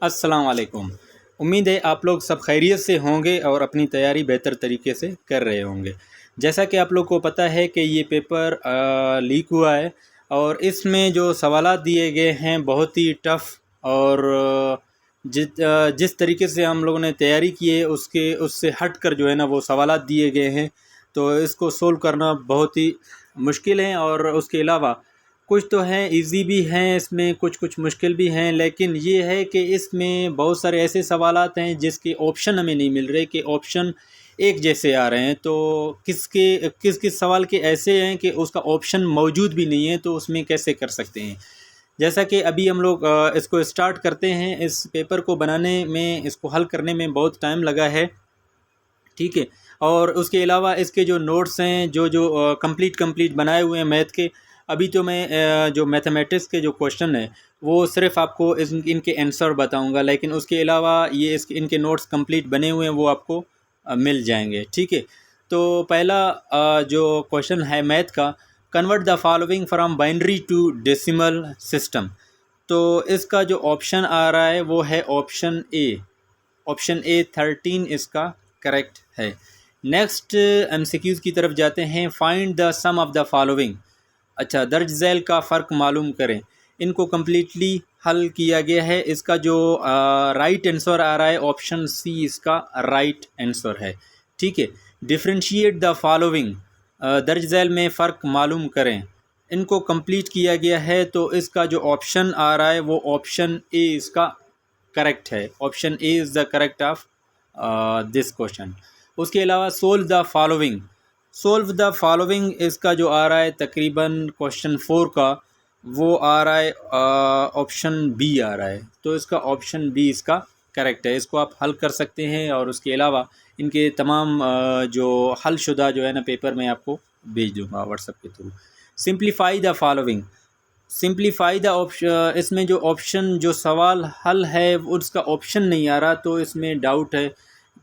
अस्सलाम वालेकुम। उम्मीद है आप लोग सब खैरियत से होंगे और अपनी तैयारी बेहतर तरीके से कर रहे होंगे। जैसा कि आप लोग को पता है कि ये पेपर लीक हुआ है और इसमें जो सवालात दिए गए हैं बहुत ही टफ़ और जिस तरीके से हम लोगों ने तैयारी की है उससे हट कर जो है ना वो सवालात दिए गए हैं, तो इसको सोल्व करना बहुत ही मुश्किल है। और उसके अलावा कुछ तो हैं इजी भी हैं, इसमें कुछ कुछ मुश्किल भी हैं, लेकिन ये है कि इसमें बहुत सारे ऐसे सवालात हैं जिसके ऑप्शन हमें नहीं मिल रहे, कि ऑप्शन एक जैसे आ रहे हैं। तो किस किस सवाल के ऐसे हैं कि उसका ऑप्शन मौजूद भी नहीं है, तो उसमें कैसे कर सकते हैं। जैसा कि अभी हम लोग इसको स्टार्ट करते हैं। इस पेपर को बनाने में, इसको हल करने में बहुत टाइम लगा है, ठीक है। और उसके अलावा इसके जो नोट्स हैं, जो जो कंप्लीट बनाए हुए हैं मैथ के, अभी तो मैं जो मैथमेटिक्स के जो क्वेश्चन है वो सिर्फ आपको इनके आंसर बताऊंगा, लेकिन उसके अलावा इनके नोट्स कंप्लीट बने हुए हैं वो आपको मिल जाएंगे, ठीक है। तो पहला जो क्वेश्चन है मैथ का, convert the following from binary to decimal system. तो इसका जो ऑप्शन आ रहा है वो है ऑप्शन ए। ऑप्शन ए 13 इसका करेक्ट है। नेक्स्ट एमसीक्यूज़ की तरफ जाते हैं। Find the sum of the following. अच्छा, दर्ज झैल का फ़र्क मालूम करें। इनको कम्प्लीटली हल किया गया है। इसका जो राइट आंसर आ रहा है ऑप्शन सी इसका राइट आंसर है, ठीक है। डिफ्रेंशिएट द फॉलोइंग, दर्ज झैल में फ़र्क मालूम करें। इनको कंप्लीट किया गया है, तो इसका जो ऑप्शन आ रहा है वो ऑप्शन ए इसका करेक्ट है। Option A is the correct of this question. उसके अलावा solve the following. Solve the following इसका जो आ रहा है तकरीबन क्वेश्चन 4 का, वो आ रहा है ऑप्शन बी आ रहा है, तो इसका ऑप्शन बी इसका करेक्ट है। इसको आप हल कर सकते हैं और उसके अलावा इनके तमाम जो हल शुदा जो है ना पेपर में आपको भेज दूंगा व्हाट्सएप के through. Simplify the following. Simplify the option, इसमें जो ऑप्शन जो सवाल हल है उसका ऑप्शन नहीं आ रहा, तो इसमें डाउट है।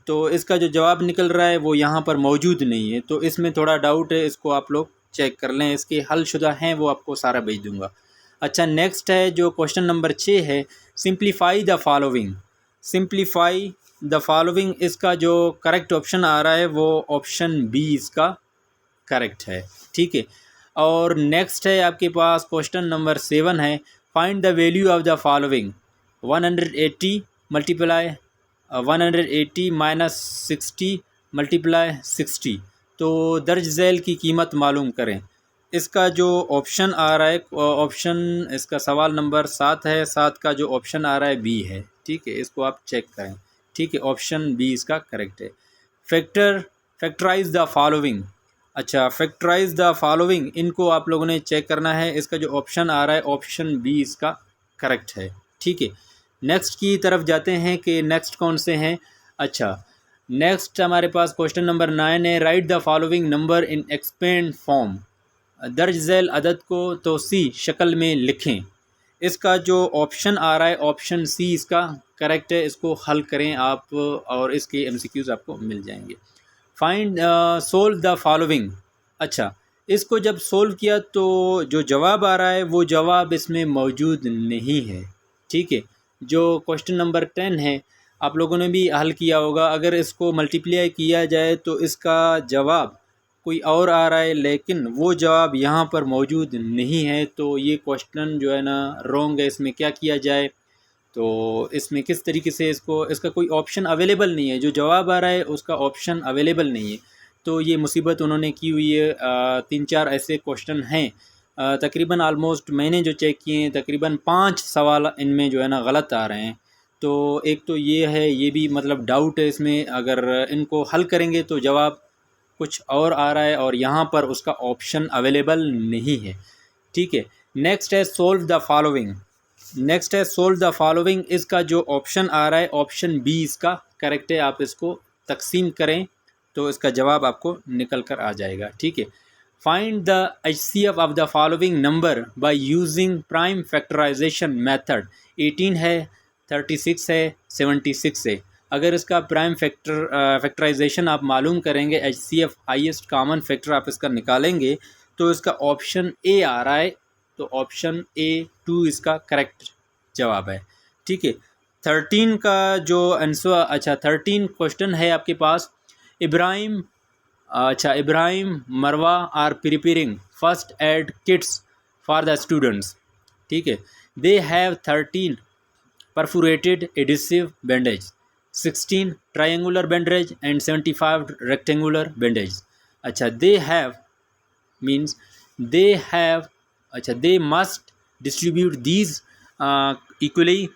तो इसका जो जवाब निकल रहा है वो यहाँ पर मौजूद नहीं है, तो इसमें थोड़ा डाउट है। इसको आप लोग चेक कर लें, इसके हल शुदा हैं वो आपको सारा भेज दूँगा। अच्छा, नेक्स्ट है जो क्वेश्चन नंबर 6 है, simplify the following. Simplify the following, इसका जो करेक्ट ऑप्शन आ रहा है वो ऑप्शन बी इसका करेक्ट है, ठीक है। और नेक्स्ट है आपके पास क्वेश्चन नंबर 7 है, find the value of the following. 180 multiply 180 minus 60 multiply 60। तो दर्ज झैल की कीमत मालूम करें। इसका जो ऑप्शन आ रहा है, ऑप्शन इसका सवाल नंबर 7 है, 7 का जो ऑप्शन आ रहा है बी है, ठीक है। इसको आप चेक करें, ठीक है। ऑप्शन बी इसका करेक्ट है। Factorise the following. अच्छा, फैक्टराइज द फॉलोइंग, इनको आप लोगों ने चेक करना है। इसका जो ऑप्शन आ रहा है ऑप्शन बी इसका करेक्ट है, ठीक है। नेक्स्ट की तरफ जाते हैं कि नेक्स्ट कौन से हैं। अच्छा, नेक्स्ट हमारे पास क्वेश्चन नंबर 9 है, right the following number in expand form. दर्ज झैल अदद को तो सी शक्ल में लिखें। इसका जो ऑप्शन आ रहा है ऑप्शन सी इसका करेक्ट है। इसको हल करें आप और इसके एमसीक्यूज़ आपको मिल जाएंगे। Find solve the following. अच्छा, इसको जब सोल्व किया तो जो जवाब आ रहा है वो जवाब इसमें मौजूद नहीं है, ठीक है। जो क्वेश्चन नंबर 10 है आप लोगों ने भी हल किया होगा। अगर इसको मल्टीप्लाई किया जाए तो इसका जवाब कोई और आ रहा है, लेकिन वो जवाब यहाँ पर मौजूद नहीं है। तो ये क्वेश्चन जो है ना रॉन्ग है। इसमें क्या किया जाए, तो इसमें किस तरीके से इसका कोई ऑप्शन अवेलेबल नहीं है। जो जवाब आ रहा है उसका ऑप्शन अवेलेबल नहीं है, तो ये मुसीबत उन्होंने की हुई है। 3-4 ऐसे क्वेश्चन हैं, तकरीबन आलमोस्ट मैंने जो चेक किए हैं तकरीबन 5 सवाल इनमें जो है ना गलत आ रहे हैं। तो एक तो ये है, ये भी मतलब डाउट है इसमें। अगर इनको हल करेंगे तो जवाब कुछ और आ रहा है और यहाँ पर उसका ऑप्शन अवेलेबल नहीं है, ठीक है। नेक्स्ट है सोल्व द फॉलोइंग। नेक्स्ट है सोल्व द फॉलोइंग। इसका जो ऑप्शन आ रहा है ऑप्शन बी इसका करेक्ट है। आप इसको तकसीम करें तो इसका जवाब आपको निकल कर आ जाएगा, ठीक है। Find the HCF of the following number by using prime factorisation method. 18 है, 36 है, 76 है। अगर इसका प्राइम फैक्टराइजेशन आप मालूम करेंगे, HCF हाईएस्ट कॉमन फैक्टर आप इसका निकालेंगे, तो इसका ऑप्शन ए आ रहा है, तो ऑप्शन A 2 इसका करेक्ट जवाब है, ठीक है। 13 का जो आंसर, अच्छा 13 क्वेश्चन है आपके पास। इब्राहिम, अच्छा Ibrahim Marwa are preparing first aid kits for the students, ठीक है। They have 13 perforated adhesive bandage, 16 triangular bandage and 75 rectangular bandage। अच्छा they have means they have, अच्छा they must distribute these equally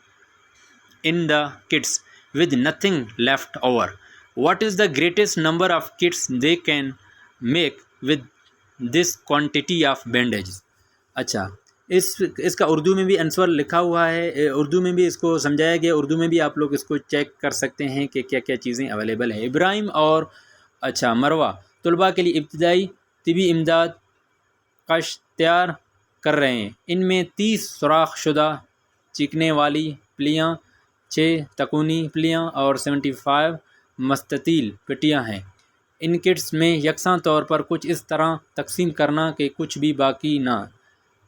in the kits with nothing left over। what is the greatest number of kits they can make with this quantity of bandages। अच्छा इसका उर्दू में भी answer लिखा हुआ है, उर्दू में भी इसको समझाया गया, उर्दू में भी आप लोग इसको चेक कर सकते हैं कि क्या क्या चीज़ें अवेलेबल हैं। इब्राहिम और अच्छा मरवा तलबा के लिए इब्तदाई तिबी इमदाद कश तैयार कर रहे हैं। इनमें 30 सुराख शुदा चिकने वाली प्लियाँ, 6 तकूनी प्लियाँ और 75 मस्ततील पटियाँ हैं। इन किट्स में यकसा तौर पर कुछ इस तरह तकसीम करना कि कुछ भी बाकी ना,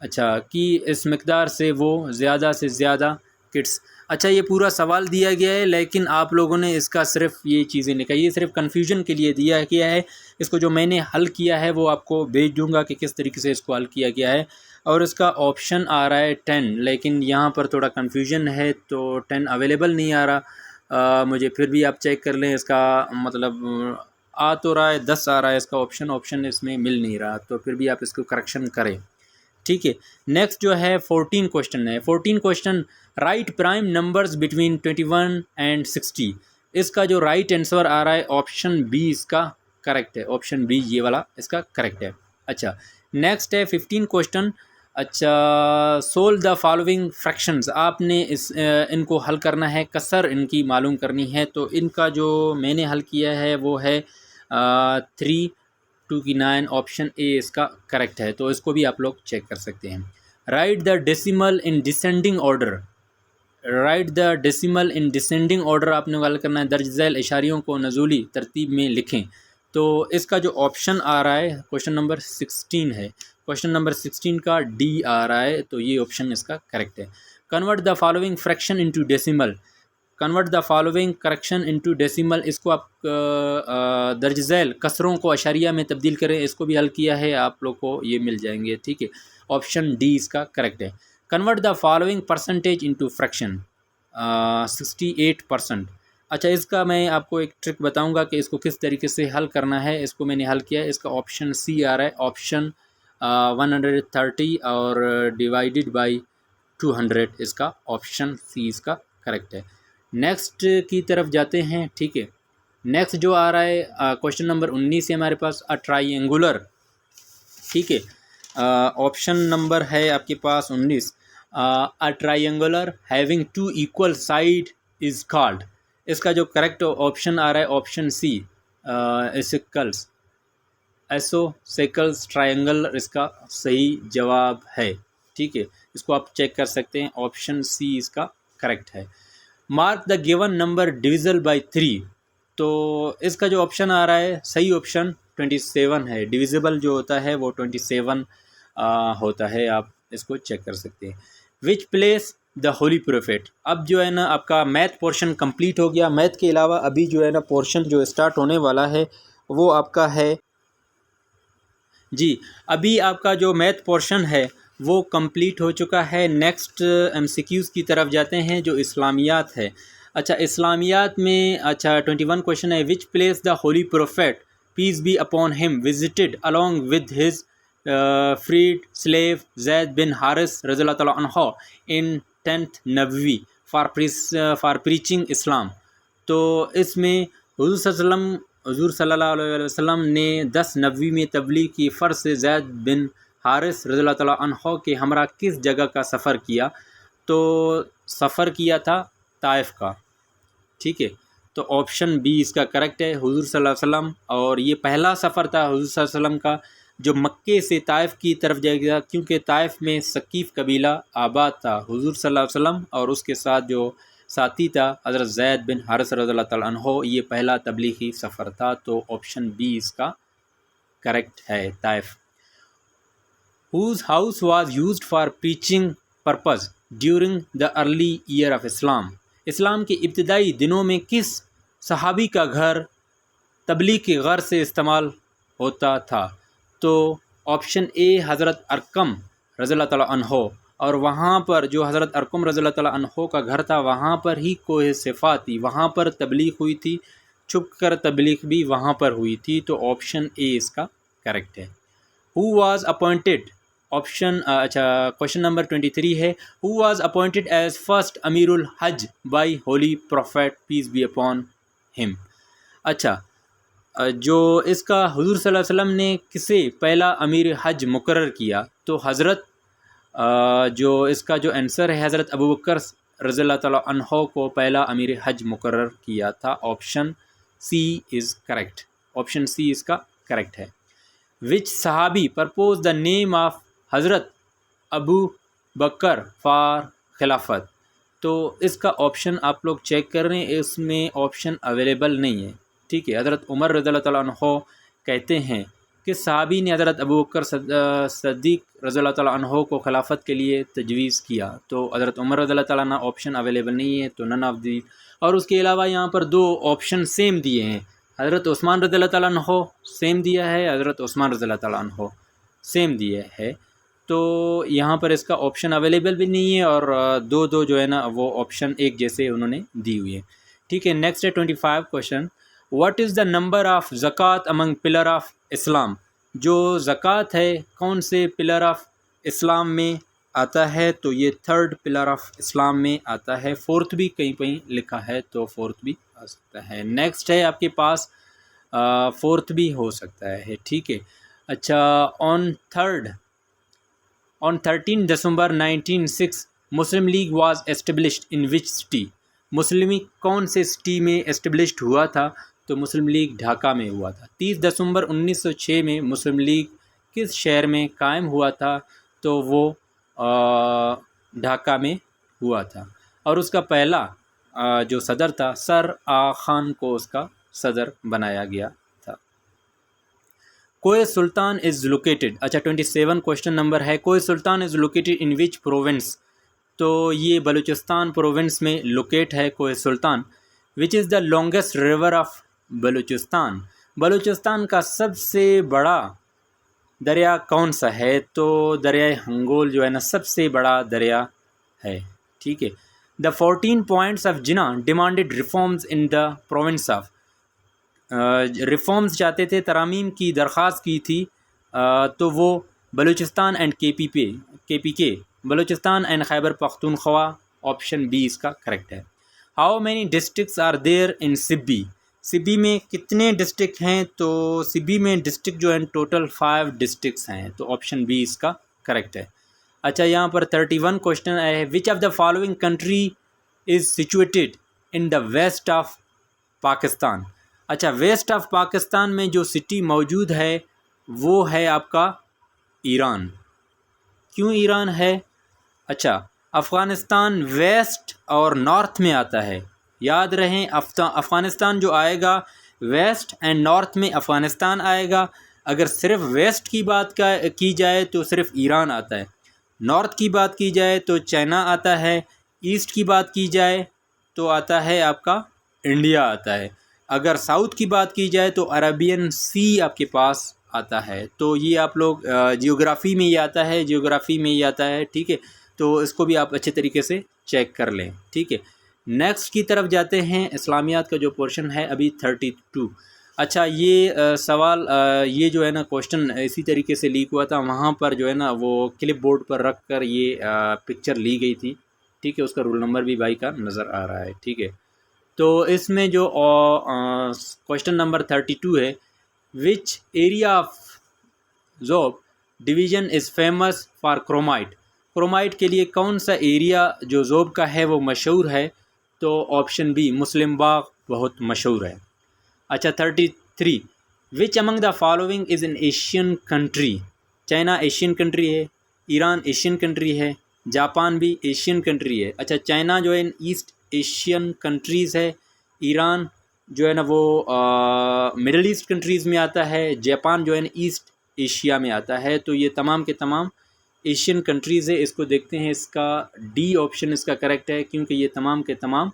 अच्छा कि इस मकदार से वो ज़्यादा से ज़्यादा किट्स। अच्छा ये पूरा सवाल दिया गया है, लेकिन आप लोगों ने इसका सिर्फ ये चीज़ें निकाली, ये सिर्फ कन्फ्यूजन के लिए दिया गया है। इसको जो मैंने हल किया है वो आपको भेज दूंगा कि किस तरीके से इसको हल किया गया है। और इसका ऑप्शन आ रहा है 10, लेकिन यहाँ पर थोड़ा कन्फ्यूजन है तो 10 अवेलेबल नहीं आ रहा। मुझे फिर भी आप चेक कर लें, इसका मतलब आ तो रहा है 10 आ रहा है इसका ऑप्शन इसमें मिल नहीं रहा, तो फिर भी आप इसको करेक्शन करें, ठीक है। नेक्स्ट जो है 14 क्वेश्चन है। 14 question right prime numbers between 21 and 60। इसका जो राइट आंसर आ रहा है ऑप्शन बी इसका करेक्ट है, ऑप्शन बी ये वाला इसका करेक्ट है। अच्छा नेक्स्ट है 15 क्वेश्चन। अच्छा सोल्व द फॉलोइंग फ्रैक्शंस, आपने इनको हल करना है, कसर इनकी मालूम करनी है। तो इनका जो मैंने हल किया है वो है 3 2 की 9, ऑप्शन ए इसका करेक्ट है, तो इसको भी आप लोग चेक कर सकते हैं। Right the decimal in descending order, right the decimal in descending order आपने हल करना है। दर्ज झैल इशारियों को नज़ूली तरतीब में लिखें। तो इसका जो ऑप्शन आ रहा है क्वेश्चन नंबर 16 है, क्वेश्चन नंबर 16 का डी आ रहा है, तो ये ऑप्शन इसका करेक्ट है। Convert the following fraction into decimal, convert the following correction into decimal, इसको आप दर्ज झैल कसरों को अशारिया में तब्दील करें। इसको भी हल किया है, आप लोग को ये मिल जाएंगे, ठीक है। ऑप्शन डी इसका करेक्ट है। Convert the following percentage into fraction 68%। अच्छा इसका मैं आपको एक ट्रिक बताऊंगा कि इसको किस तरीके से हल करना है। इसको मैंने हल किया है, इसका ऑप्शन सी आ रहा है, ऑप्शन 130 और डिवाइडेड बाई 200, इसका ऑप्शन सी इसका करेक्ट है। नेक्स्ट की तरफ जाते हैं, ठीक है। नेक्स्ट जो आ रहा है क्वेश्चन नंबर 19 है हमारे पास, अ ट्राइंगुलर, ठीक है। ऑप्शन नंबर है आपके पास 19, a triangular having 2 equal side is called. इसका जो करेक्ट ऑप्शन आ रहा है ऑप्शन सी, एसिकल्स, एसोसेकल्स ट्रायंगल इसका सही जवाब है, ठीक है। इसको आप चेक कर सकते हैं, ऑप्शन सी इसका करेक्ट है। Mark the given number divisible by 3, तो इसका जो ऑप्शन आ रहा है सही ऑप्शन 27 है। डिविजिबल जो होता है वो 27 होता है, आप इसको चेक कर सकते हैं। Which place the holy prophet, अब जो है ना आपका मैथ पोर्शन कंप्लीट हो गया। मैथ के अलावा अभी जो है ना पोर्शन जो स्टार्ट होने वाला है वो आपका है जी, अभी आपका जो मैथ पोर्शन है वो कंप्लीट हो चुका है। नेक्स्ट एमसीक्यूज़ की तरफ जाते हैं जो इस्लामियात है। अच्छा इस्लामियात में अच्छा 21 क्वेश्चन है, which place the holy prophet peace be upon him visited along with his freed slave Zaid bin Haris रज़ियल्लाहु तआला अन्हु इन 10th नबवी फॉर प्रीचिंग इस्लाम। तो इसमें हुज़ूर सल्लल्लाहु अलैहि वसल्लम ने 10 नबवी में तबलीग की फ़र्ज से ज़ैद बिन हारिस रज़ियल्लाहु तआला अन्हु के हमरा किस जगह का सफ़र किया। तो सफ़र किया था ताइफ का, ठीक है। तो ऑप्शन बी इसका करेक्ट है, हुज़ूर सल्लल्लाहु अलैहि वसल्लम, और ये पहला सफ़र था हुज़ूर सल्लल्लाहु अलैहि वसल्लम का जो मक्के से ताइफ की तरफ जाएगा, क्योंकि ताइफ में सकीफ़ कबीला आबाद था। हुज़ूर सल्लल्लाहु अलैहि वसल्लम और उसके साथ जो साथी था हज़रत ज़ैद बिन हारिस रज़ियल्लाहु तआला अन्हु, ये पहला तबलीगी सफ़र था। तो ऑप्शन बी इसका करेक्ट है, Taif. Whose house was used for preaching purpose during the early year of Islam? इस्लाम के इब्तिदाई दिनों में किस सहाबी का घर तबलीग की गर्ज से इस्तेमाल होता था? तो ऑप्शन ए हज़रत अरकम रज़ियल्लाहु ताला अन्हो, और वहाँ पर जो हज़रत अरकम रज़ियल्लाहु ताला अन्हो का घर था वहाँ पर ही कोह सिफ़ा थी, वहाँ पर तबलीग हुई थी, छुप कर तबलीग भी वहाँ पर हुई थी। तो ऑप्शन ए इसका करेक्ट है। Who was appointed, option question number 23 है, who was appointed as first अमीरुल हज by holy prophet peace be upon him. अच्छा, जो इसका हुज़ूर सल्लल्लाहु अलैहि वसल्लम ने किसे पहला अमीर हज मुकर्रर किया? तो हज़रत जो इसका जो आंसर है हज़रत अबू बकर रज़ियल्लाहु ताला अन्हो को पहला अमीर हज मुकर्रर किया था। Option C is correct, option C इसका करेक्ट है। विच सहाबी प्रपोज द नेम ऑफ हज़रत अबू बकर फॉर खिलाफत? तो इसका ऑप्शन आप लोग चेक कर रहे हैं, इसमें ऑप्शन अवेलेबल नहीं है, ठीक है। हज़रत उमर रज़ियल्लाहु ताला अन्हो कहते हैं कि सहाबी ने हज़रत अबू बकर सद्दीक़ रज़ियल्लाहु ताला अन्हो को खिलाफत के लिए तजवीज़ किया। तो हज़रत उमर रज़ियल्लाहु ताला अन्हु ऑप्शन अवेलेबल नहीं है, तो नन ऑफ दी। और उसके अलावा यहाँ पर दो ऑप्शन सेम दिए हैं, हज़रत उस्मान रज़ियल्लाहु ताला अन्हु सेम दिया है, हज़रत उस्मान रज़ियल्लाहु ताला अन्हु सेम दिया है। तो यहाँ पर इसका ऑप्शन अवेलेबल भी नहीं है, और दो दो जो है ना वो ऑप्शन एक जैसे उन्होंने दी हुई है, ठीक है। नेक्स्ट है 25 question, what is the number of ज़कात अमंग पिलर ऑफ इस्लाम? जो ज़कात है कौन से पिलर ऑफ इस्लाम में आता है? तो ये थर्ड पिलर ऑफ इस्लाम में आता है। फोर्थ भी कहीं कहीं लिखा है, तो फोर्थ भी आ सकता है। नेक्स्ट है आपके पास फोर्थ भी हो सकता है, ठीक है। अच्छा, on 13 December 1906 Muslim league was established in which city? Muslim league कौन से सिटी में एस्टेब्लिश्ड हुआ था? तो मुस्लिम लीग ढाका में हुआ था। 30 दिसंबर 1906 में मुस्लिम लीग किस शहर में कायम हुआ था? तो वो ढाका में हुआ था, और उसका पहला जो सदर था सर आ खान को उसका सदर बनाया गया था। कोय सुल्तान इज़ लोकेटेड, अच्छा 27 क्वेश्चन नंबर है, Koh Sultan is located in which province? तो ये बलूचिस्तान प्रोविंस में लोकेट है Koh Sultan. Which is the longest river of Balochistan? Balochistan का सबसे बड़ा दरिया कौन सा है? तो दरिया हंगोल जो है ना सबसे बड़ा दरिया है, ठीक है। The 14 points of Jinnah demanded reforms in the province of, reforms चाहते थे, तरामीम की दरख्वास्त की थी, तो वो Balochistan and KPK, Balochistan and Khyber Pakhtunkhwa, option B इसका करेक्ट है। How many districts are there in Sibi? Sibi में कितने डिस्ट्रिक्ट हैं? तो सिब्बी में डिस्ट्रिक्ट जो है टोटल 5 डिस्ट्रिक्ट्स हैं, तो ऑप्शन बी इसका करेक्ट है। अच्छा, यहाँ पर 31 क्वेश्चन है, which of the following country is situated in the west of Pakistan? अच्छा, वेस्ट ऑफ पाकिस्तान में जो सिटी मौजूद है वो है आपका ईरान। क्यों ईरान है? अच्छा, अफ़गानिस्तान वेस्ट और नॉर्थ में आता है, याद रहें, अफ़गानिस्तान जो आएगा वेस्ट एंड नॉर्थ में अफ़गानिस्तान आएगा। अगर सिर्फ वेस्ट की बात की जाए तो सिर्फ ईरान आता है, नॉर्थ की बात की जाए तो चाइना आता है, ईस्ट की बात की जाए तो आता है आपका इंडिया आता है, अगर साउथ की बात की जाए तो अरेबियन सी आपके पास आता है। तो ये आप लोग जियोग्राफ़ी में ये आता है, जियोग्राफ़ी में ये आता है, ठीक है। तो इसको भी आप अच्छे तरीके से चेक कर लें, ठीक है। नेक्स्ट की तरफ जाते हैं, इस्लामियात का जो पोर्शन है अभी 32। अच्छा, ये सवाल ये जो है ना क्वेश्चन इसी तरीके से लीक हुआ था, वहाँ पर जो है ना वो क्लिप बोर्ड पर रख कर ये पिक्चर ली गई थी, ठीक है। उसका रोल नंबर भी भाई का नज़र आ रहा है, ठीक है। तो इसमें जो क्वेश्चन नंबर 32 है, which area of job division is famous for chromite? Chromite के लिए कौन सा एरिया जो जोब का है वो मशहूर है? तो ऑप्शन बी मुस्लिम बाग बहुत मशहूर है। अच्छा, 33, विच among the following is an Asian country? China Asian country है, ईरान एशियन कंट्री है, जापान भी एशियन कंट्री है। अच्छा, चाइना जो है ईस्ट एशियन कंट्रीज़ है, ईरान जो है ना वो मिडल ईस्ट कंट्रीज़ में आता है, जापान जो है ना ईस्ट एशिया में आता है। तो ये तमाम के तमाम एशियन कंट्रीज़ है। इसको देखते हैं, इसका डी ऑप्शन इसका करेक्ट है, क्योंकि ये तमाम के तमाम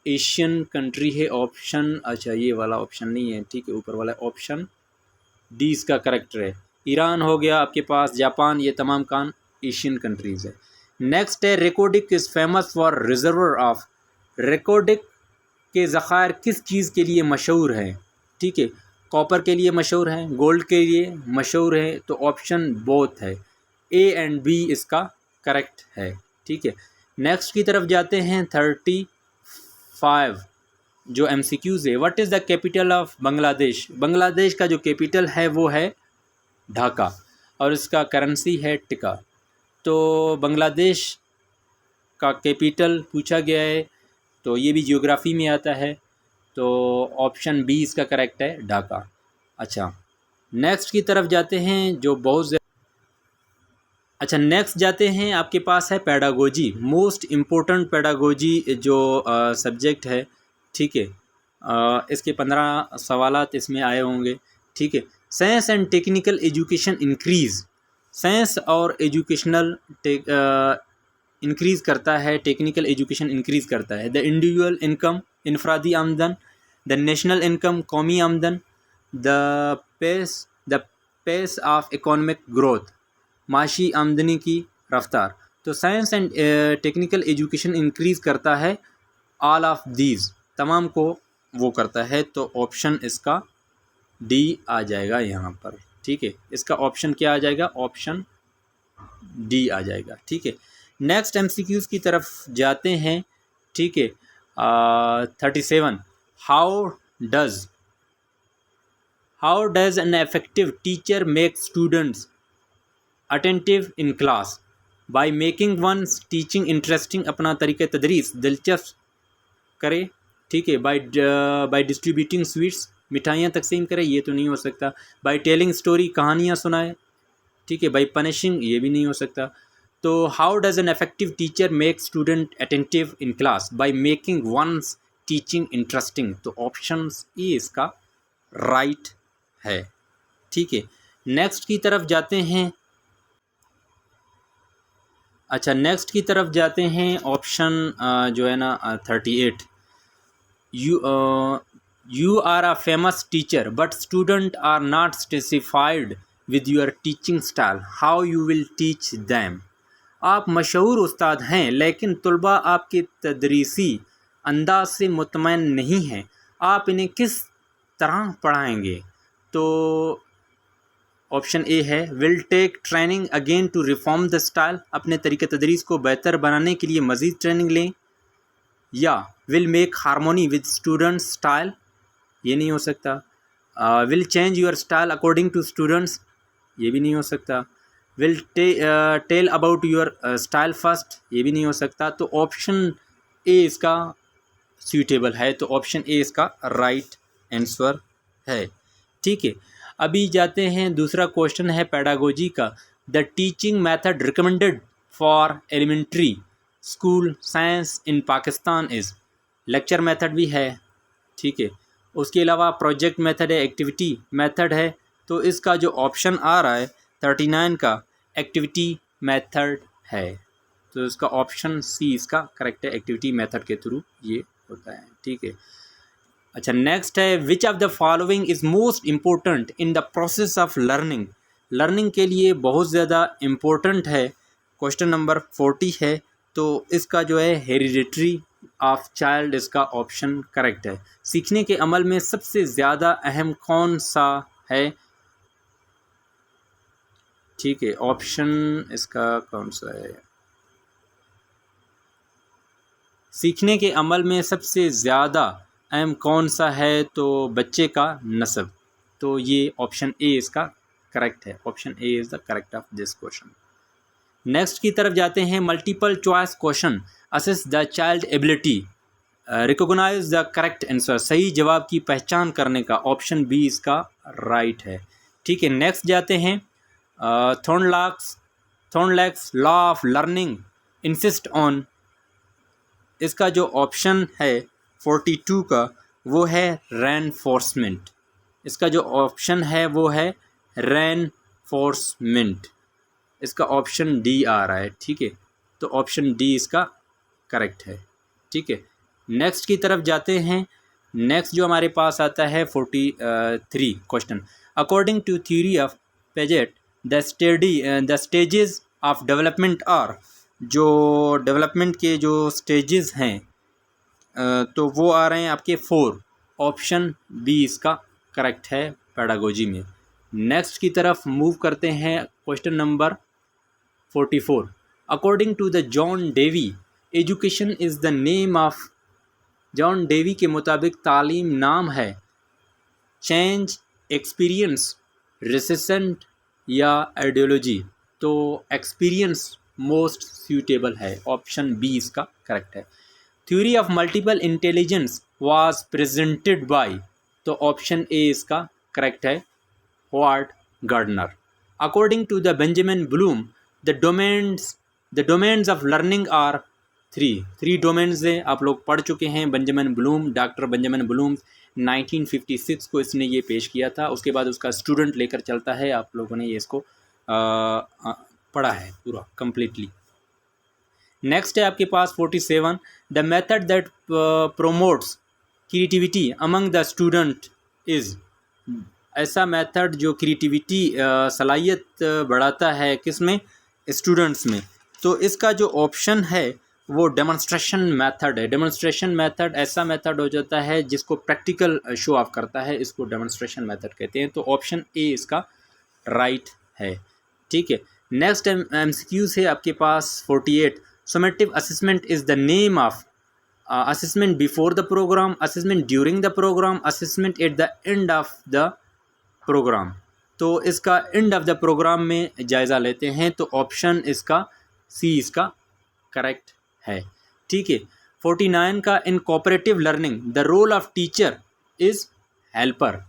एशियन कंट्री है ऑप्शन, अच्छा ये वाला ऑप्शन नहीं है, ठीक है, ऊपर वाला ऑप्शन डी इसका करेक्ट है। ईरान हो गया आपके पास, जापान, ये तमाम कान एशियन कंट्रीज़ है। नेक्स्ट है Reko Diq is famous for reservoir of, Reko Diq के ज़खायर किस चीज़ के लिए मशहूर हैं, ठीक है, कॉपर के लिए मशहूर हैं, गोल्ड के लिए मशहूर है, तो ऑप्शन बोथ है, ए एंड बी इसका करेक्ट है, ठीक है। नेक्स्ट की तरफ जाते हैं 35 जो MCQs है। What is the capital of Bangladesh, Bangladesh का जो कैपिटल है वो है ढाका और इसका करेंसी है टिका। तो बांग्लादेश का कैपिटल पूछा गया है, तो ये भी जियोग्राफी में आता है, तो ऑप्शन बी इसका करेक्ट है, ढाका। अच्छा नेक्स्ट की तरफ जाते हैं जो बहुत अच्छा नेक्स्ट जाते हैं, आपके पास है पेडागोजी, मोस्ट इम्पोर्टेंट पेडागोजी जो सब्जेक्ट है, ठीक है। इसके 15 सवालात इसमें आए होंगे, ठीक है। Science and technical education increase, science और एजुकेशनल इंक्रीज़ करता है, टेक्निकल एजुकेशन इंक्रीज़ करता है। द इंडिविजुअल इनकम, इनफरादी आमदन, द नेशनल इनकम, कौमी आमदन, the pace of economic growth, माशी आमदनी की रफ्तार। तो science and technical education increase करता है ऑल ऑफ दीज, तमाम को वो करता है, तो ऑप्शन इसका डी आ जाएगा यहाँ पर, ठीक है। इसका ऑप्शन क्या आ जाएगा, ऑप्शन डी आ जाएगा, ठीक है। नेक्स्ट MCQs की तरफ जाते हैं, ठीक है। 37 how does an effective teacher make students attentive in class, by making one's teaching interesting, अपना तरीक़े तदरीस दिलचस्प करे, ठीक है। बाय डिस्ट्रीब्यूटिंग स्वीट्स, मिठाइयाँ तकसीम करे, ये तो नहीं हो सकता। बाय टेलिंग स्टोरी, कहानियाँ सुनाए, ठीक है। बाय पनिशिंग, ये भी नहीं हो सकता। तो how does an effective teacher make student attentive in class, by making one's teaching interesting, तो ऑप्शन ए इसका राइट है, ठीक है। नेक्स्ट की तरफ जाते हैं, अच्छा नेक्स्ट की तरफ जाते हैं, ऑप्शन जो है ना 38 you are a famous teacher but student are not satisfied with your teaching style, how you will teach them, आप मशहूर उस्ताद हैं लेकिन तलबा आपके तदरीसी अंदाज से मुतमईन नहीं हैं, आप इन्हें किस तरह पढ़ाएंगे, तो ऑप्शन ए है will take training again to reform the style, अपने तरीक़े तदरीस को बेहतर बनाने के लिए मज़ीद ट्रेनिंग लें, या will make harmony with students style, ये नहीं हो सकता। Will change your style according to students, ये भी नहीं हो सकता। Will tell about your style first, ये भी नहीं हो सकता। तो ऑप्शन ए इसका सूटेबल है, तो ऑप्शन ए इसका राइट आंसर है, ठीक है। अभी जाते हैं, दूसरा क्वेश्चन है पेडागोजी का, the teaching method recommended for elementary school science in Pakistan is, lecture method भी है, ठीक है। उसके अलावा प्रोजेक्ट मेथड है, एक्टिविटी मेथड है, तो इसका जो ऑप्शन आ रहा है 39 का एक्टिविटी मेथड है, तो इसका ऑप्शन सी इसका करेक्ट है, एक्टिविटी मेथड के थ्रू ये होता है, ठीक है। अच्छा नेक्स्ट है which of the following is most important in the process of learning, learning के लिए बहुत ज़्यादा इम्पोर्टेंट है, क्वेश्चन नंबर 40 है, तो इसका जो है हेरिडिटरी ऑफ चाइल्ड, इसका ऑप्शन करेक्ट है। सीखने के अमल में सबसे ज़्यादा अहम कौन सा है, ठीक है, ऑप्शन इसका कौन सा है, सीखने के अमल में सबसे ज़्यादा अहम कौन सा है, तो बच्चे का नस्ब, तो ये ऑप्शन ए इसका करेक्ट है, option A is the correct of this question. Next की तरफ जाते हैं, multiple choice question assess the child ability, recognise the correct answer, सही जवाब की पहचान करने का, ऑप्शन बी इसका राइट है, ठीक है। नेक्स्ट जाते हैं, Thorndike's law of learning insist on, इसका जो ऑप्शन है 42 का वो है रेनफोर्समेंट, इसका जो ऑप्शन है वो है रेनफोर्समेंट, इसका ऑप्शन डी आ रहा है, ठीक है, तो ऑप्शन डी इसका करेक्ट है, ठीक है। नेक्स्ट की तरफ जाते हैं। नेक्स्ट जो हमारे पास आता है 43 question. According to theory of Piaget the stages of development are, जो डेवलपमेंट के जो स्टेजेस हैं तो वो आ रहे हैं आपके 4। ऑप्शन बी इसका करेक्ट है पेडागोजी में। नेक्स्ट की तरफ मूव करते हैं। Question number 44। According to the John Dewey education is the name of, John Dewey के मुताबिक तालीम नाम है चेंज, एक्सपीरियंस, रेसिस्टेंट या आइडियोलॉजी। तो एक्सपीरियंस मोस्ट सूटेबल है, ऑप्शन बी इसका करेक्ट है। Theory of multiple intelligence was presented by, तो ऑप्शन ए इसका करेक्ट है, Howard Gardner. According to the Benjamin Bloom the domains of learning are 3 domains हैं, आप लोग पढ़ चुके हैं। Benjamin Bloom, doctor Benjamin Bloom 1956 को इसने ये पेश किया था। उसके बाद उसका स्टूडेंट लेकर चलता है, आप लोगों ने ये इसको पढ़ा है पूरा कंप्लीटली। नेक्स्ट है आपके पास 47। The method that promotes creativity among the student is, ऐसा मेथड जो क्रिएटिविटी सलाहियत बढ़ाता है किस में, स्टूडेंट्स में। तो इसका जो ऑप्शन है वो डेमोन्स्ट्रेशन मेथड है। डेमोन्स्ट्रेशन मेथड ऐसा मेथड हो जाता है जिसको प्रैक्टिकल शो ऑफ करता है, इसको डेमोन्स्ट्रेशन मेथड कहते हैं। तो ऑप्शन ए इसका राइट है, ठीक है। नेक्स्ट एमसीक्यूज है आपके पास 48। Summative assessment is the name of assessment before the programme, assessment during the programme, assessment at the end of the programme. तो इसका एंड ऑफ द प्रोग्राम में जायज़ा लेते हैं, तो ऑप्शन इसका सी इसका करेक्ट है, ठीक है। 49 का in cooperative learning the role of teacher is helper.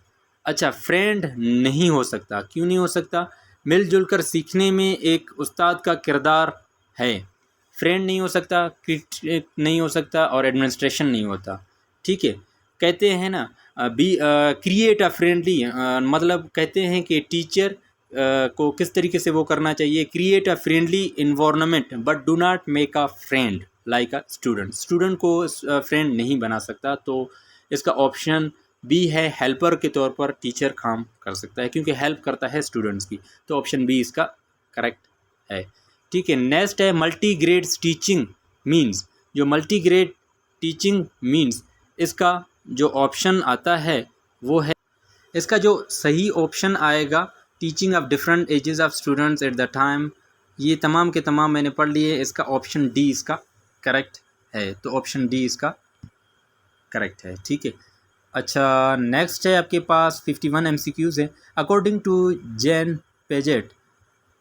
अच्छा, फ्रेंड नहीं हो सकता, क्यों नहीं हो सकता? मिलजुल कर सीखने में एक उस्ताद का किरदार है, फ्रेंड नहीं हो सकता, क्रिटिक नहीं हो सकता और एडमिनिस्ट्रेशन नहीं होता, ठीक है। कहते हैं ना बी क्रिएट अ फ्रेंडली, मतलब कहते हैं कि टीचर को किस तरीके से वो करना चाहिए, create a friendly environment but do not make a friend like a student. Student को फ्रेंड नहीं बना सकता, तो इसका ऑप्शन बी है, हेल्पर के तौर पर टीचर काम कर सकता है क्योंकि हेल्प करता है स्टूडेंट्स की। तो ऑप्शन बी इसका करेक्ट है, ठीक है। नेक्स्ट है मल्टी ग्रेड टीचिंग मीन्स, जो मल्टी ग्रेड टीचिंग मीन्स इसका जो ऑप्शन आता है वो है, इसका जो सही ऑप्शन आएगा teaching of different ages of students at the time. ये तमाम के तमाम मैंने पढ़ लिए, इसका ऑप्शन डी इसका करेक्ट है, तो ऑप्शन डी इसका करेक्ट है, ठीक है। अच्छा, नेक्स्ट है आपके पास 51 एमसीक्यूज़ है। According to Jean Piaget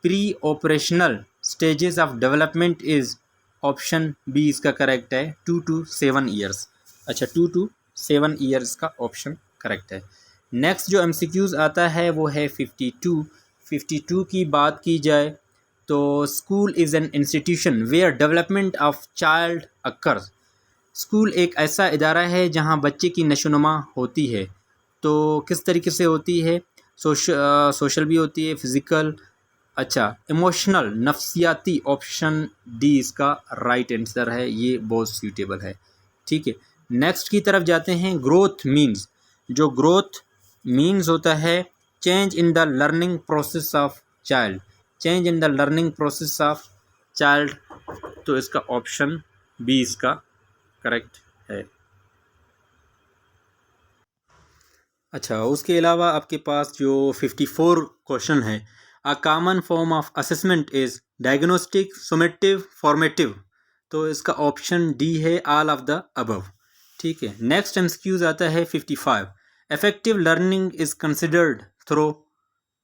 pre operational stages of development is, option B इसका करेक्ट है, 2 to 7 ईयर्स। अच्छा, 2 to 7 ईयर्स का ऑप्शन करेक्ट है। नेक्स्ट जो एमसीक्यूज़ आता है वो है 52 की बात की जाए तो school is an institution where development of child occurs. School एक ऐसा इदारा है जहाँ बच्चे की नशोनुमा होती है, तो किस तरीके से होती है, सोशल भी होती है, फिज़िकल, अच्छा इमोशनल, नफ्सियाती। ऑप्शन डी इसका राइट आंसर है, ये बहुत सूटेबल है, ठीक है। नेक्स्ट की तरफ जाते हैं। ग्रोथ मीन्स, जो ग्रोथ मीन्स होता है change in the learning process of child, change in the learning process of child, तो इसका ऑप्शन बी इसका करेक्ट है। अच्छा, उसके अलावा आपके पास जो 54 क्वेश्चन है, a common form of assessment is diagnostic, summative, formative, तो इसका ऑप्शन डी है, ऑल ऑफ द अबव, ठीक है। नेक्स्ट एमसीक्यूज आता है 55। Effective learning is considered through,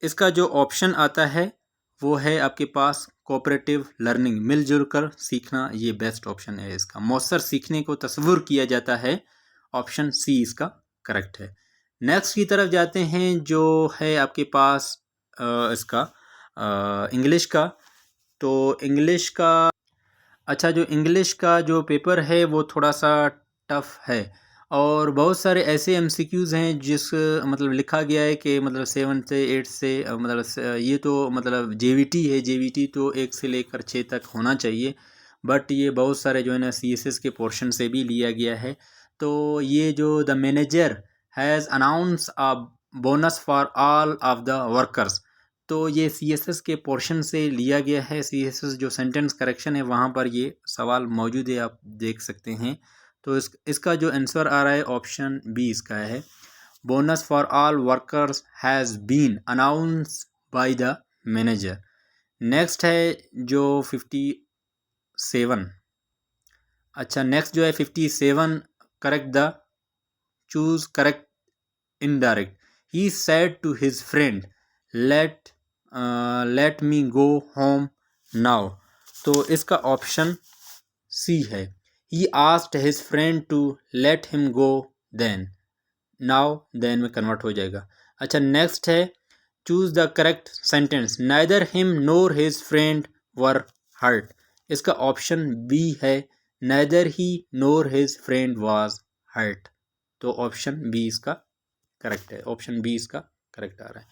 इसका जो ऑप्शन आता है वो है आपके पास कोऑपरेटिव लर्निंग, मिलजुल कर सीखना, ये बेस्ट ऑप्शन है इसका। मौसर सीखने को तस्वुर किया जाता है, ऑप्शन सी इसका करेक्ट है। नेक्स्ट की तरफ जाते हैं जो है आपके पास इसका इंग्लिश का, तो इंग्लिश का, अच्छा जो इंग्लिश का जो पेपर है वो थोड़ा सा टफ है और बहुत सारे ऐसे एमसीक्यूज़ हैं जिस मतलब लिखा गया है कि मतलब 7 से 8 से मतलब ये तो मतलब जेवीटी है, जेवीटी तो 1 से लेकर 6 तक होना चाहिए, बट ये बहुत सारे जो है ना CSS के पोर्शन से भी लिया गया है। तो ये जो the manager has announce a bonus for all of the workers, तो ये CSS के पोर्शन से लिया गया है। CSS जो सेंटेंस करेक्शन है वहाँ पर ये सवाल मौजूद है, आप देख सकते हैं। तो इसका जो आंसर आ रहा है ऑप्शन बी इसका है, bonus for all workers has been announce by the manager. Next है जो 57, अच्छा नेक्स्ट जो है 57, correct the choose correct indirect. He said to his friend let me go home now, तो इसका ऑप्शन सी है, he asked his friend to let him go then, now then में कन्वर्ट हो जाएगा। अच्छा नेक्स्ट है choose the correct sentence, neither him nor his friend were hurt, इसका option B है, neither he nor his friend was hurt, तो option B इसका correct है, ऑप्शन बी इसका करेक्ट आ रहा है।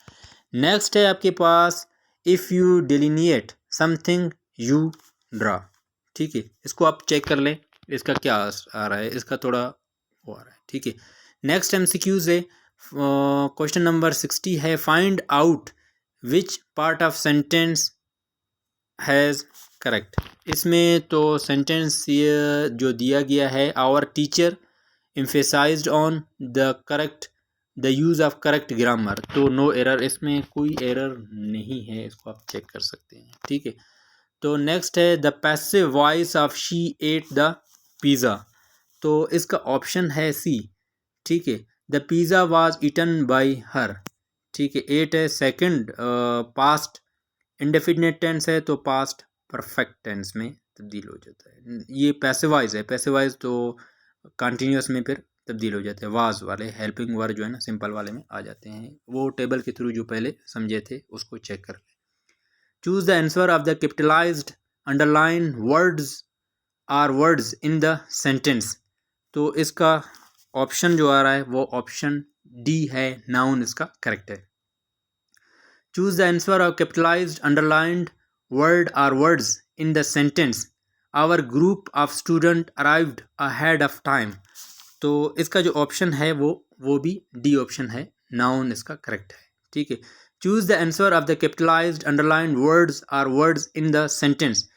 नेक्स्ट है आपके पास if you delineate something you draw, ठीक है, इसको आप चेक कर लें इसका क्या आ रहा है, इसका थोड़ा वो आ रहा है, ठीक है। नेक्स्ट MCQs है, क्वेश्चन नंबर 60 है, find out which part of sentence has correct. इसमें तो सेंटेंस ये जो दिया गया है, our teacher emphasised on the correct the use of correct grammar, तो नो एरर, इसमें कोई एरर नहीं है, इसको आप चेक कर सकते हैं, ठीक है। तो नेक्स्ट है the passive voice of she ate the pizza, तो इसका ऑप्शन है सी, ठीक है, the pizza was eaten by her, ठीक है। 8 है सेकंड पास्ट इंडेफिनिट टेंस है, तो पास्ट परफेक्ट टेंस में तब्दील हो जाता है। ये पैसिवाइज है, पैसिवाइज तो कंटिन्यूस में फिर तब्दील हो जाते हैं, वाज वाले हेल्पिंग वर्ड जो है ना सिंपल वाले में आ जाते हैं, वो टेबल के थ्रू जो पहले समझे थे उसको चेक कर लें। Choose the answer of the capitalised underline words are words in the sentence, तो इसका ऑप्शन जो आ रहा है वो ऑप्शन डी है, नाउन इसका करेक्ट है। Choose the answer of capitalised underlined word are words in the sentence, our group of student arrived ahead of time, तो इसका जो ऑप्शन है वो भी डी ऑप्शन है, नाउन इसका करेक्ट है, ठीक है। Choose the answer of the capitalised underlined words are words in the sentence,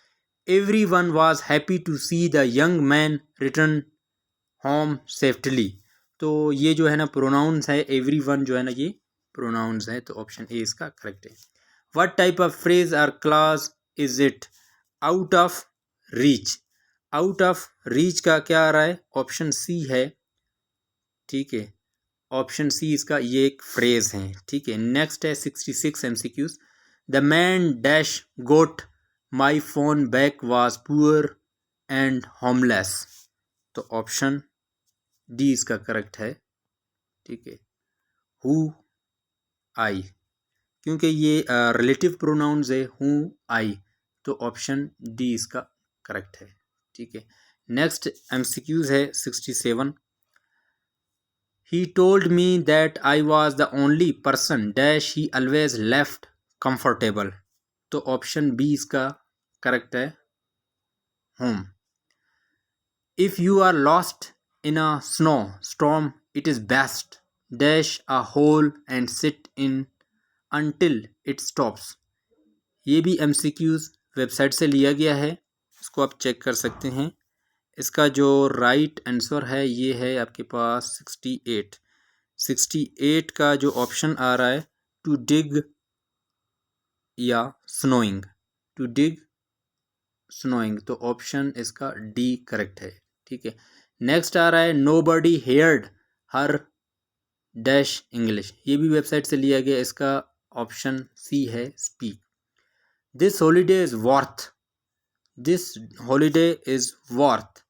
everyone was happy to see the young man return home safely, तो ये जो है ना प्रोनाउंस है, एवरीवन जो है ना ये प्रोनाउंस है, तो ऑप्शन ए इसका करेक्ट है। What type of phrase are clause is it, out of reach, out of reach का क्या आ रहा है, ऑप्शन सी है, ठीक है, ऑप्शन सी इसका ये एक फ्रेज है, ठीक है। नेक्स्ट है 66 MCQs, the man dash got my phone back was poor and homeless, तो ऑप्शन डी इसका करेक्ट है, ठीक है। हु आई, क्योंकि ये रिलेटिव प्रोनाउंस है, हु आई, तो ऑप्शन डी इसका करेक्ट है, ठीक है। नेक्स्ट MCQs है 67, he told me that I was the only person dash he always left comfortable, तो ऑप्शन बी इसका करेक्ट है, home. If you are lost in a snow storm it is best dash a hole and sit in until it stops, ये भी MCQs website से लिया गया है, इसको आप चेक कर सकते हैं। इसका जो राइट आंसर है ये है आपके पास 68 का जो ऑप्शन आ रहा है टू डिग या स्नोइंग, टू डिग स्नोइंग, तो ऑप्शन इसका डी करेक्ट है, ठीक है। नेक्स्ट आ रहा है नोबडी हेयर्ड हर डैश इंग्लिश, ये भी वेबसाइट से लिया गया, इसका ऑप्शन सी है, speak. This holiday is worth, this holiday is worth,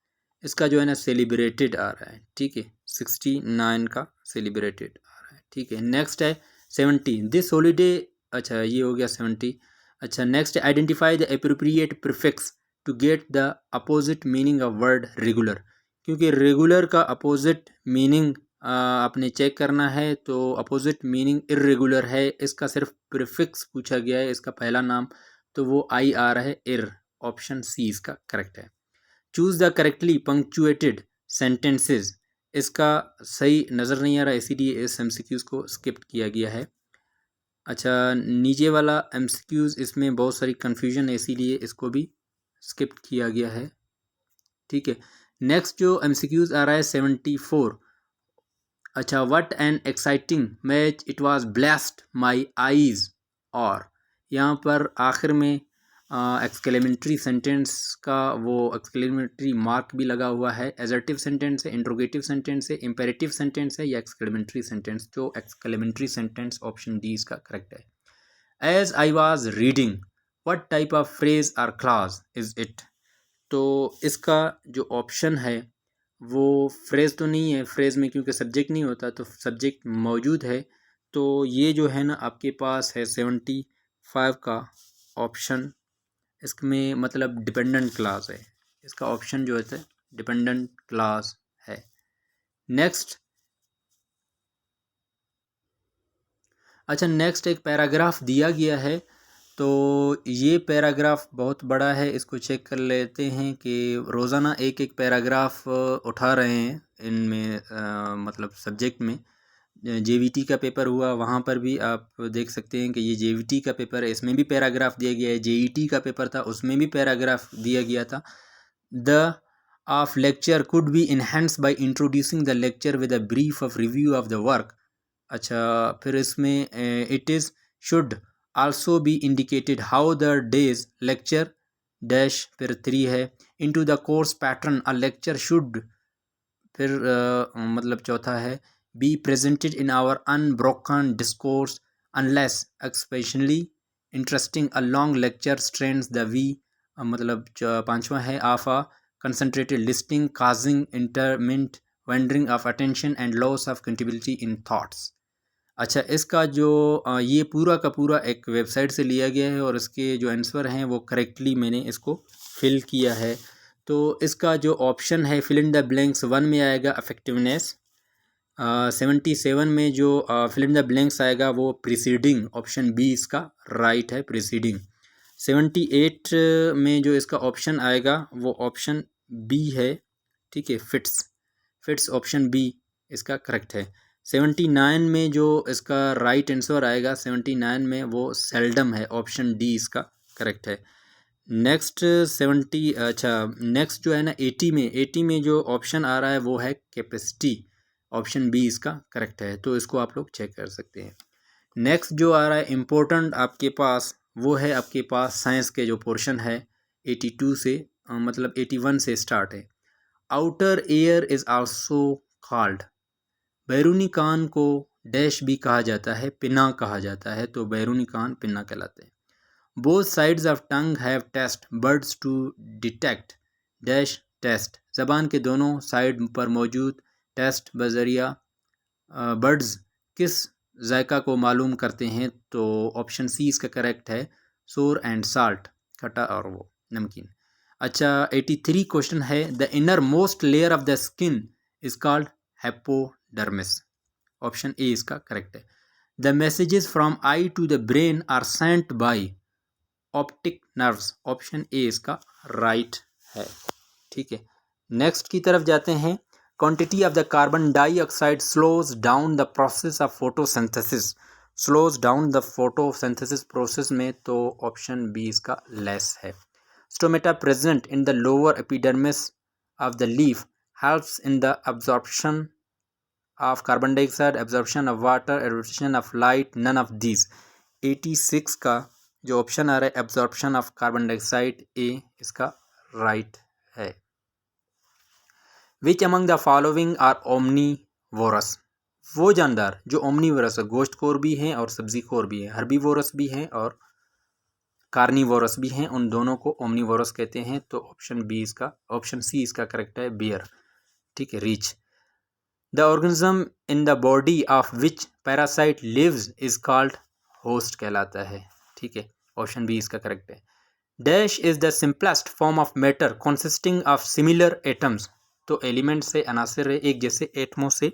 इसका जो है ना सेलिब्रेटेड आ रहा है, ठीक है, 69 का सेलिब्रेटेड आ रहा है, ठीक है। नेक्स्ट है 70, दिस हॉलीडे, अच्छा ये हो गया 70। अच्छा next identify the appropriate prefix to get the opposite meaning of word regular, क्योंकि रेगुलर का अपोजिट मीनिंग आपने चेक करना है, तो अपोजिट मीनिंग इर्रेगुलर है, इसका सिर्फ प्रीफिक्स पूछा गया है, इसका पहला नाम, तो वो आई आ रहा है, इर, ऑप्शन सी इसका करेक्ट है। Choose the correctly punctuated sentences, इसका सही नज़र नहीं आ रहा, इसीलिए इस MCQs को स्किप किया गया है। अच्छा, नीचे वाला MCQs इसमें बहुत सारी कन्फ्यूजन है, इसीलिए इसको भी स्किप किया गया है। ठीक है, नेक्स्ट जो MCQs आ रहा है 74। अच्छा, what an exciting match it was blessed my eyes, और यहाँ पर आखिर में एक्सक्लेमेटरी सेंटेंस का वो एक्सक्लेमेटरी मार्क भी लगा हुआ है। एजर्टिव सेंटेंस है, इंट्रोगेटिव सेंटेंस है, इम्पेरेटिव सेंटेंस है या एक्सक्लेमेटरी सेंटेंस। जो एक्सक्लेमेटरी सेंटेंस ऑप्शन डी इसका करेक्ट है। As I was reading what type of phrase or clause is it, तो इसका जो ऑप्शन है वो फ्रेज़ तो नहीं है, फ्रेज़ में क्योंकि सब्जेक्ट नहीं होता तो सब्जेक्ट मौजूद है, तो ये जो है ना आपके पास है 75 का ऑप्शन, इसमें मतलब डिपेंडेंट क्लास है, इसका ऑप्शन जो है डिपेंडेंट क्लास है। नेक्स्ट, अच्छा नेक्स्ट एक पैराग्राफ दिया गया है, तो ये पैराग्राफ बहुत बड़ा है, इसको चेक कर लेते हैं कि रोज़ाना एक एक पैराग्राफ उठा रहे हैं इनमें, मतलब सब्जेक्ट में। JVT का पेपर हुआ, वहाँ पर भी आप देख सकते हैं कि ये JVT का पेपर है, इसमें भी पैराग्राफ दिया गया है। JET का पेपर था, उसमें भी पैराग्राफ दिया गया था। The of lecture could be enhance by introducing the lecture with a brief of review of the work. अच्छा, फिर इसमें it is should also be indicated how the day's lecture dash, फिर 3 है into the course pattern a lecture should, फिर मतलब चौथा है be presented in our unbroken discourse unless especially interesting a long lecture strains the we, मतलब पांचवा है of a concentrated listening causing intermittent wandering of attention and loss of continuity in thoughts. अच्छा, इसका जो ये पूरा का पूरा एक वेबसाइट से लिया गया है और इसके जो आंसर हैं वो करेक्टली मैंने इसको फिल किया है। तो इसका जो ऑप्शन है फिल इन द ब्लैंक्स 1 में आएगा इफेक्टिवनेस, 77 में जो फिल इन द ब्लैंक्स आएगा वो प्रीसीडिंग, ऑप्शन बी इसका राइट है प्रीसीडिंग। 78 में जो इसका ऑप्शन आएगा वो ऑप्शन बी है, ठीक है, फिट्स ऑप्शन बी इसका करेक्ट है। 79 में जो इसका राइट आंसर आएगा 79 में वो सेल्डम है, ऑप्शन डी इसका करेक्ट है। नेक्स्ट 70, अच्छा नेक्स्ट जो है ना 80 में जो ऑप्शन आ रहा है वो है कैपेसिटी, ऑप्शन बी इसका करेक्ट है, तो इसको आप लोग चेक कर सकते हैं। नेक्स्ट जो आ रहा है इम्पोर्टेंट आपके पास वो है आपके पास साइंस के जो पोर्शन है 82 से मतलब 81 से स्टार्ट है। Outer ear is also called, बैरूनी कान को डैश भी कहा जाता है, पिना कहा जाता है, तो बैरूनी कान पिना कहलाते हैं। Both sides of tongue have taste buds to detect dash taste, ज़बान के दोनों साइड पर मौजूद टेस्ट बजरिया बर्ड्स किस जायका को मालूम करते हैं, तो ऑप्शन सी इसका करेक्ट है, सोर एंड साल्ट, खट्टा और वो नमकीन। अच्छा, 83 क्वेश्चन है the innermost layer of the skin is called hypodermis, option A इसका करेक्ट है। The messages from eye to the brain are sent by optic nerves, option A इसका राइट है, ठीक है। नेक्स्ट की तरफ जाते हैं। Quantity of the carbon dioxide slows down the process of photosynthesis, slows down the photosynthesis process में, तो ऑप्शन बी इसका लेस है। Stomata present in the lower epidermis of the leaf helps in the absorption of carbon dioxide, absorption of water, absorption of light, none of these। 86 का जो option आ रहा है absorption of carbon dioxide, A इसका right है। Which among the following are omnivorous, वो जानदार जो ओमनीवोरस है, गोश्तखोर भी हैं और सब्जीखोर भी हैं, हर्बीवोरस भी हैं और कार्निवोरस भी हैं, उन दोनों को ओमनीवोरस कहते हैं, तो ऑप्शन बी इसका, ऑप्शन सी इसका करेक्ट है, बियर, ठीक है। Reach the organism in the body of which parasite lives is called host कहलाता है, ठीक है, ऑप्शन बी इसका करेक्ट है। Dash is the simplest form of matter consisting of similar atoms, तो एलिमेंट से अनासिर एक जैसे एटमों से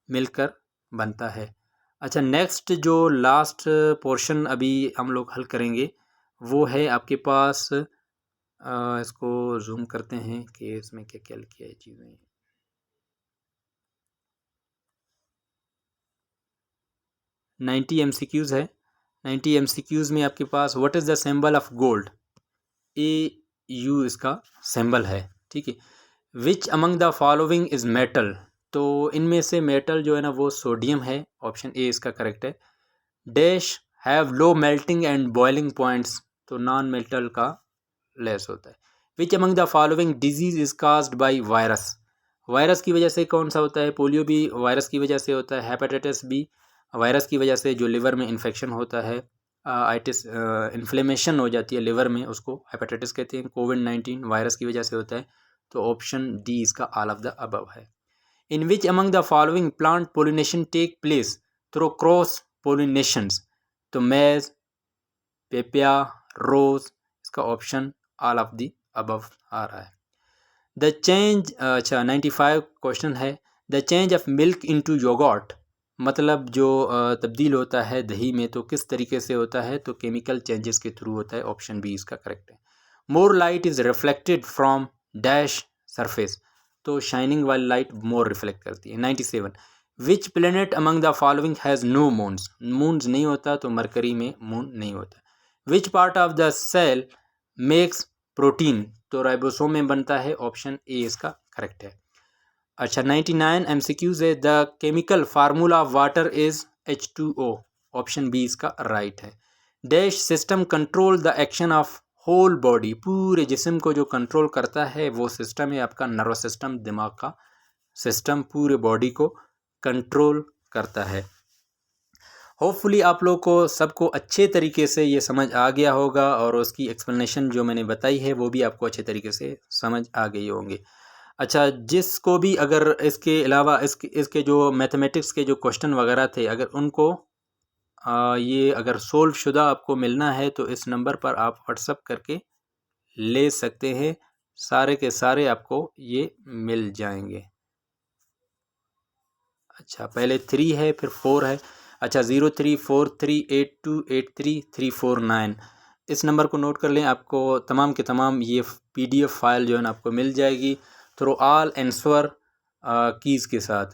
मिलकर बनता है। अच्छा, नेक्स्ट जो लास्ट पोर्शन अभी हम लोग हल करेंगे वो है आपके पास इसको जूम करते हैं कि इसमें क्या क्या लिखी है चीज़ें। MCQs है। 90 MCQs में आपके पास what is the symbol of gold, AU इसका सिंबल है, ठीक है। Which among the following is metal, तो इनमें से मेटल जो है ना वो सोडियम है, ऑप्शन ए इसका करेक्ट है। Dash have low melting and boiling points, तो नॉन मेटल का लेस होता है। Which among the following disease is caused by virus, virus की वजह से कौन सा होता है, पोलियो भी वायरस की वजह से होता है, हेपेटाइटिस बी वायरस की वजह से जो लिवर में इन्फेक्शन होता है, आइटिस इन्फ्लेमेशन हो जाती है लिवर में, उसको हेपेटाइटिस कहते हैं। कोविड-19 वायरस की वजह से होता है, तो ऑप्शन डी इसका ऑल ऑफ द अबव है। In which among the following plant pollination take place through cross pollinations, तो मेज, पेपिया, रोज, इसका option all of the above आ रहा है। द चेंज, अच्छा 95 क्वेश्चन है, the change of milk into yoghurt, मतलब जो तब्दील होता है दही में, तो किस तरीके से होता है, तो केमिकल चेंजेस के थ्रू होता है, ऑप्शन बी इसका करेक्ट है। More light is reflected from dash surface, तो शाइनिंग वाली लाइट मोर रिफ्लेक्ट करती है। 97 which planet among the following has no moons, moons नहीं होता, तो मरकरी में मून नहीं होता। Which part of the cell makes protein, तो राइबोसोम में बनता है, ऑप्शन ए इसका करेक्ट है। अच्छा 99 MCQs है, the chemical formula of water is H2O, option B इसका राइट है। Dash system control the action of whole body, पूरे जिस्म को जो कंट्रोल करता है वो सिस्टम है आपका नर्वस सिस्टम, दिमाग का सिस्टम पूरे बॉडी को कंट्रोल करता है। होपफुली आप लोग को सबको अच्छे तरीके से ये समझ आ गया होगा, और उसकी एक्सप्लेनेशन जो मैंने बताई है वो भी आपको अच्छे तरीके से समझ आ गई होंगी। अच्छा, जिसको भी अगर इसके अलावा इसके जो मैथमेटिक्स के जो क्वेश्चन वगैरह थे, अगर उनको ये अगर सोल्व शुदा आपको मिलना है, तो इस नंबर पर आप व्हाट्सअप करके ले सकते हैं, सारे के सारे आपको ये मिल जाएंगे। अच्छा, पहले 3 है, फिर 4 है। अच्छा 0343828339, इस नंबर को नोट कर लें, आपको तमाम के तमाम ये PDF फाइल जो है ना आपको मिल जाएगी थ्रू ऑल आंसर कीज़ के साथ।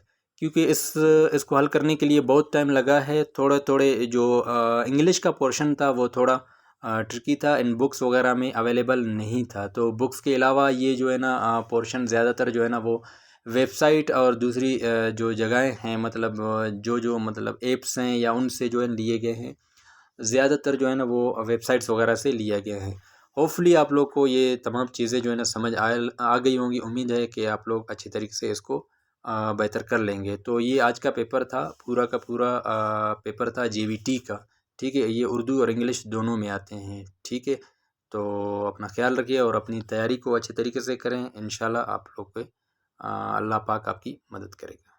क्योंकि इसको हल करने के लिए बहुत टाइम लगा है, थोड़े थोड़े जो इंग्लिश का पोर्शन था वो थोड़ा ट्रिकी था, इन बुक्स वगैरह में अवेलेबल नहीं था। तो बुक्स के अलावा ये जो है ना पोर्शन ज़्यादातर जो है ना वो वेबसाइट और दूसरी जो जगहें हैं, मतलब जो मतलब ऐप्स हैं या उनसे जो है लिए गए हैं, ज़्यादातर जो है ना वो वेबसाइट्स वगैरह से लिया गया है। होपफुली आप लोग को ये तमाम चीज़ें जो है ना समझ आ गई होंगी। उम्मीद है कि आप लोग अच्छी तरीके से इसको बेहतर कर लेंगे। तो ये आज का पेपर था, पूरा का पूरा पेपर था JVT का, ठीक है। ये उर्दू और इंग्लिश दोनों में आते हैं, ठीक है। तो अपना ख्याल रखिए और अपनी तैयारी को अच्छे तरीके से करें, इंशाल्लाह आप लोग पे अल्लाह पाक आपकी मदद करेगा।